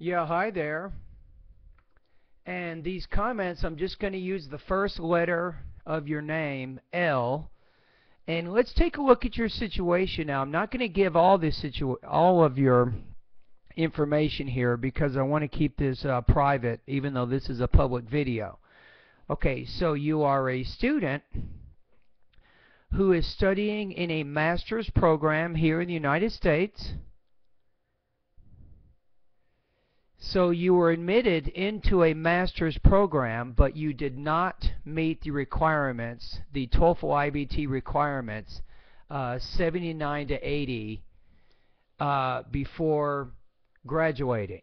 Yeah, hi there. And these comments, I'm just going to use the first letter of your name, L. And let's take a look at your situation now. I'm not going to give all of your information here because I want to keep this private, even though this is a public video. Okay, so you are a student who is studying in a master's program here in the United States. So you were admitted into a master's program, but you did not meet the requirements, the TOEFL IBT requirements, 79 to 80 before graduating.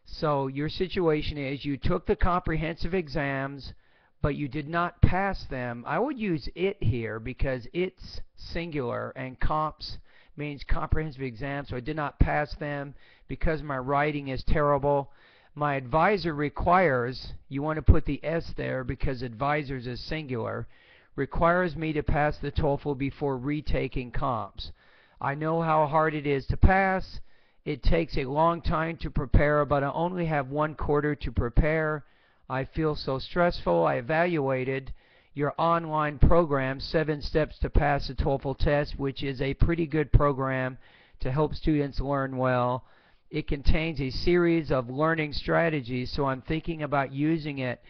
So your situation is you took the comprehensive exams, but you did not pass them. I would use it here because it's singular and comps means comprehensive exams, so I did not pass them because my writing is terrible. My advisor requires, you want to put the S there because advisors is singular, requires me to pass the TOEFL before retaking comps. I know how hard it is to pass. It takes a long time to prepare, but I only have 1 quarter to prepare. I feel so stressful. I evaluated your online program, 7 Steps to Pass a TOEFL Test, which is a pretty good program to help students learn well. It contains a series of learning strategies, so I'm thinking about using it.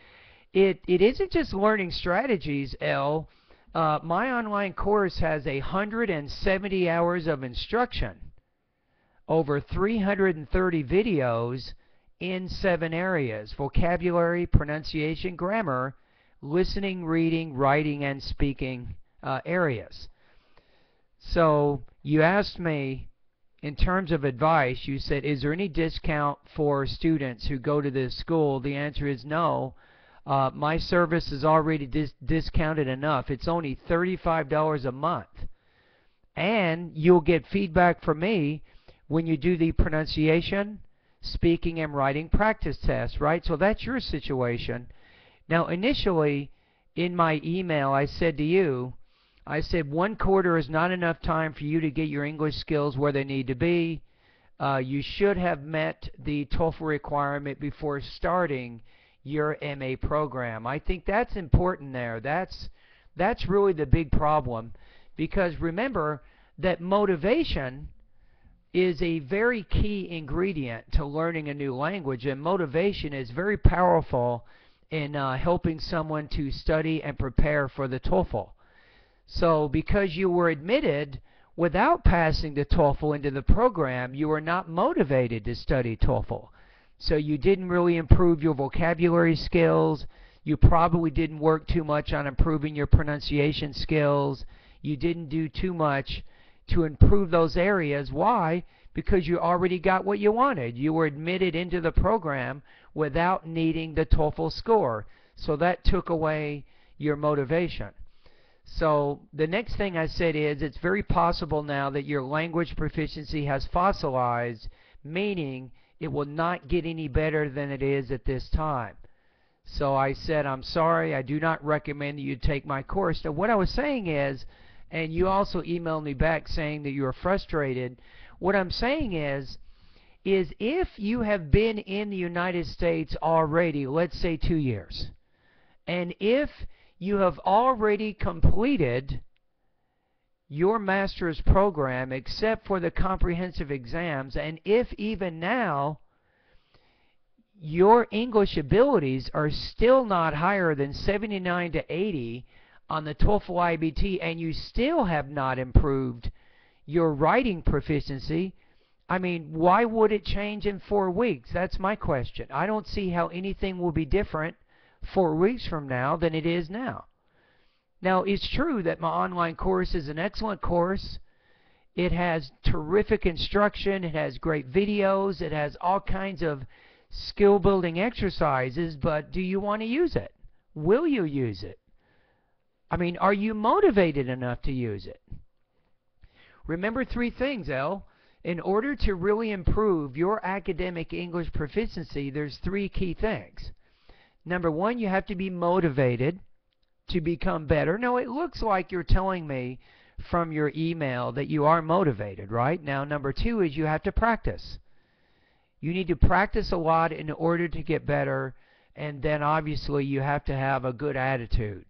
It isn't just learning strategies, L. My online course has 170 hours of instruction, over 330 videos in 7 areas: vocabulary, pronunciation, grammar, listening, reading, writing, and speaking areas. So you asked me, in terms of advice, you said, is there any discount for students who go to this school? The answer is no. My service is already discounted enough. It's only $35 a month. And you'll get feedback from me when you do the pronunciation, speaking, and writing practice tests, right? So that's your situation. Now, initially, in my email, I said to you, I said 1 quarter is not enough time for you to get your English skills where they need to be. You should have met the TOEFL requirement before starting your MA program. I think that's important there. That's really the big problem, because remember that motivation is a very key ingredient to learning a new language, and motivation is very powerful in helping someone to study and prepare for the TOEFL. So because you were admitted without passing the TOEFL into the program, you were not motivated to study TOEFL. So you didn't really improve your vocabulary skills. You probably didn't work too much on improving your pronunciation skills. You didn't do too much to improve those areas. Why? Because you already got what you wanted. You were admitted into the program without needing the TOEFL score. So that took away your motivation. So the next thing I said is it's very possible now that your language proficiency has fossilized, meaning it will not get any better than it is at this time. So I said, I'm sorry, I do not recommend that you take my course. Now what I was saying is, and you also emailed me back saying that you were frustrated, what I'm saying is if you have been in the United States already, let's say 2 years, and if you have already completed your master's program except for the comprehensive exams, and if even now your English abilities are still not higher than 79 to 80 on the TOEFL IBT, and you still have not improved your writing proficiency, I mean, why would it change in 4 weeks? That's my question. I don't see how anything will be different 4 weeks from now than it is now. Now, it's true that my online course is an excellent course. It has terrific instruction. It has great videos. It has all kinds of skill-building exercises, but do you want to use it? Will you use it? I mean, are you motivated enough to use it? Remember 3 things, L. In order to really improve your academic English proficiency, there's 3 key things. Number 1, you have to be motivated to become better. Now, it looks like you're telling me from your email that you are motivated, right? Now, number 2 is you have to practice. You need to practice a lot in order to get better, and then obviously you have to have a good attitude.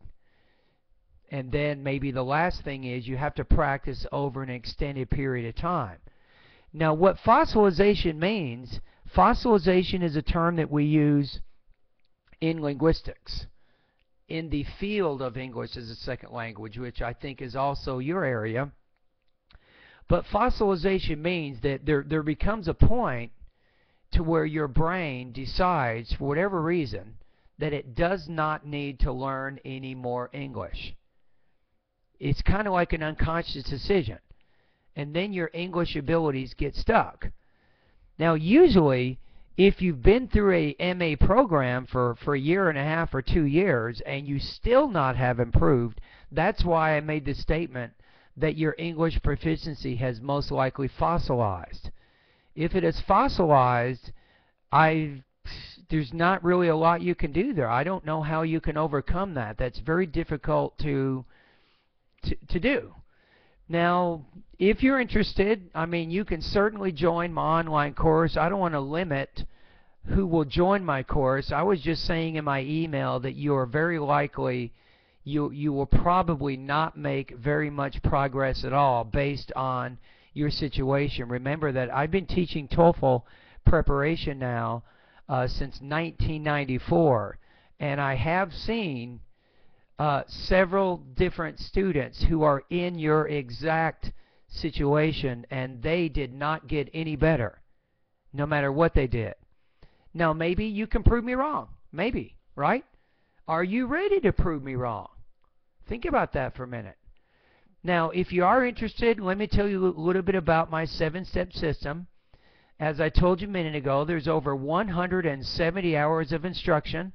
And then maybe the last thing is you have to practice over an extended period of time. Now, what fossilization means, fossilization is a term that we use in linguistics, in the field of English as a second language, which I think is also your area. But fossilization means that there becomes a point to where your brain decides, for whatever reason, that it does not need to learn any more English. It's kind of like an unconscious decision. And then your English abilities get stuck. Now, usually, if you've been through a MA program for a year and a half or 2 years and you still not have improved, that's why I made the statement that your English proficiency has most likely fossilized. If it is fossilized, there's not really a lot you can do there. I don't know how you can overcome that. That's very difficult to do. Now, if you're interested, I mean, you can certainly join my online course. I don't want to limit who will join my course. I was just saying in my email that you are very likely, you will probably not make very much progress at all based on your situation. Remember that I've been teaching TOEFL preparation now since 1994, and I have seen several different students who are in your exact situation, and they did not get any better, no matter what they did. Now, maybe you can prove me wrong. Maybe, right? Are you ready to prove me wrong? Think about that for a minute. Now, if you are interested, let me tell you a little bit about my 7-step system. As I told you a minute ago, there's over 170 hours of instruction.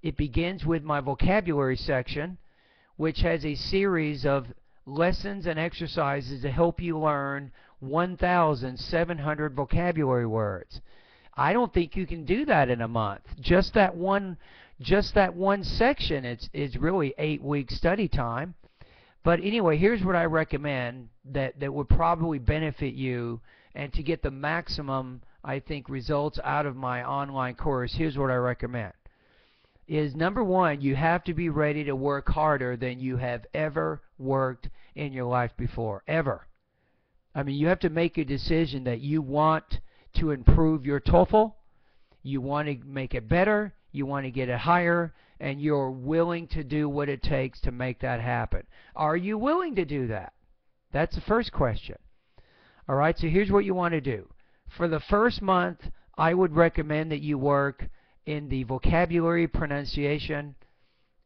It begins with my vocabulary section, which has a series of lessons and exercises to help you learn 1,700 vocabulary words. I don't think you can do that in a month. Just that one section is really 8 weeks study time. But anyway, here's what I recommend that would probably benefit you, and to get the maximum, I think, results out of my online course. Here's what I recommend. Is number one, you have to be ready to work harder than you have ever worked in your life before. Ever. I mean, you have to make a decision that you want to improve your TOEFL, you want to make it better, you want to get it higher, and you're willing to do what it takes to make that happen. Are you willing to do that? That's the first question. All right, so here's what you want to do. For the first month, I would recommend that you work in the vocabulary, pronunciation,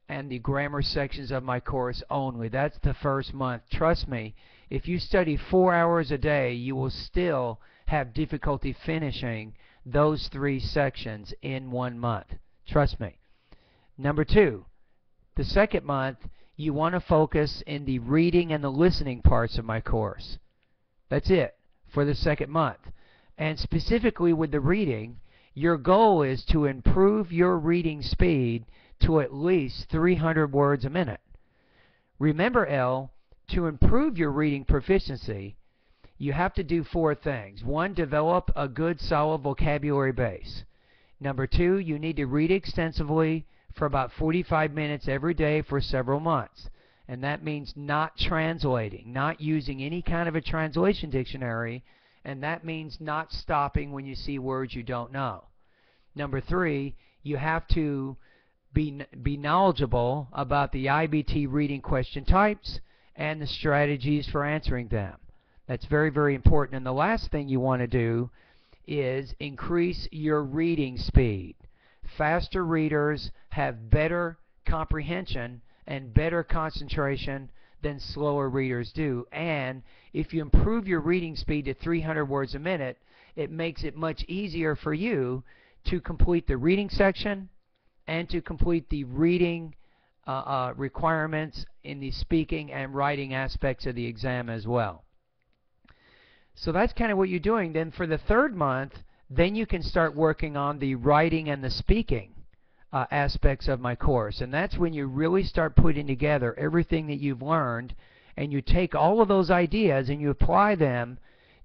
and the grammar sections of my course only. That's the first month. Trust me, if you study 4 hours a day, you will still have difficulty finishing those 3 sections in 1 month. Trust me. Number 2, the second month, you want to focus in the reading and the listening parts of my course. That's it for the second month. And specifically with the reading, your goal is to improve your reading speed to at least 300 words a minute. Remember, to improve your reading proficiency, you have to do 4 things. 1, develop a good solid vocabulary base. Number 2, you need to read extensively for about 45 minutes every day for several months. And that means not translating, not using any kind of a translation dictionary, and that means not stopping when you see words you don't know. Number 3, you have to be knowledgeable about the IBT reading question types and the strategies for answering them. That's very, very important. And the last thing you want to do is increase your reading speed. Faster readers have better comprehension and better concentration than slower readers do. And if you improve your reading speed to 300 words a minute, it makes it much easier for you to complete the reading section and to complete the reading requirements in the speaking and writing aspects of the exam as well. So that's kind of what you're doing. Then for the third month, then you can start working on the writing and the speaking aspects of my course. And that's when you really start putting together everything that you've learned, and you take all of those ideas and you apply them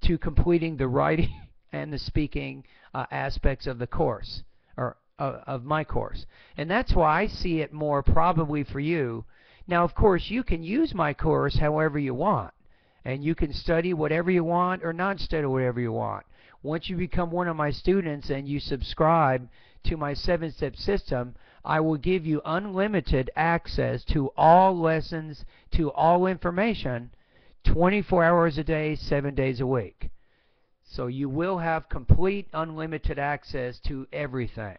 to completing the writing and the speaking aspects of the course, or of my course. And that's why I see it more probably for you. Now, of course, you can use my course however you want, and you can study whatever you want or not study whatever you want. Once you become one of my students and you subscribe to my 7-step system, I will give you unlimited access to all lessons, to all information, 24 hours a day, 7 days a week. So you will have complete unlimited access to everything.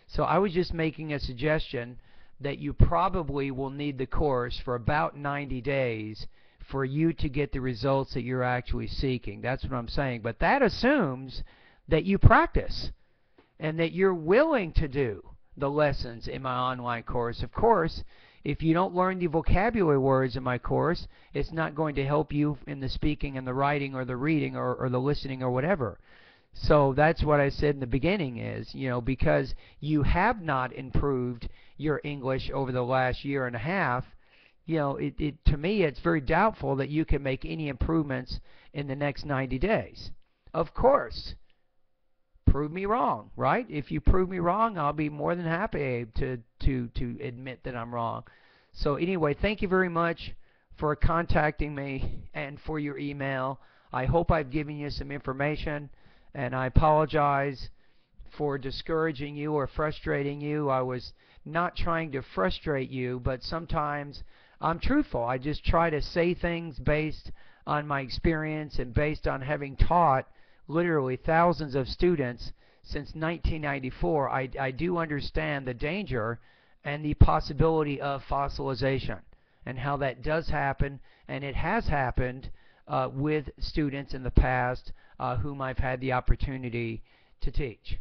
So I was just making a suggestion that you probably will need the course for about 90 days for you to get the results that you're actually seeking. That's what I'm saying. But that assumes that you practice and that you're willing to do the lessons in my online course. Of course, if you don't learn the vocabulary words in my course, it's not going to help you in the speaking and the writing or the reading or the listening or whatever. So that's what I said in the beginning is, because you have not improved your English over the last year and a half, to me it's very doubtful that you can make any improvements in the next 90 days. Of course, prove me wrong, right? If you prove me wrong, I'll be more than happy to admit that I'm wrong. So anyway, thank you very much for contacting me and for your email. I hope I've given you some information, and I apologize for discouraging you or frustrating you. I was not trying to frustrate you, but sometimes I'm truthful. I just try to say things based on my experience and based on having taught literally thousands of students since 1994. I do understand the danger and the possibility of fossilization and how that does happen, and it has happened with students in the past whom I've had the opportunity to teach.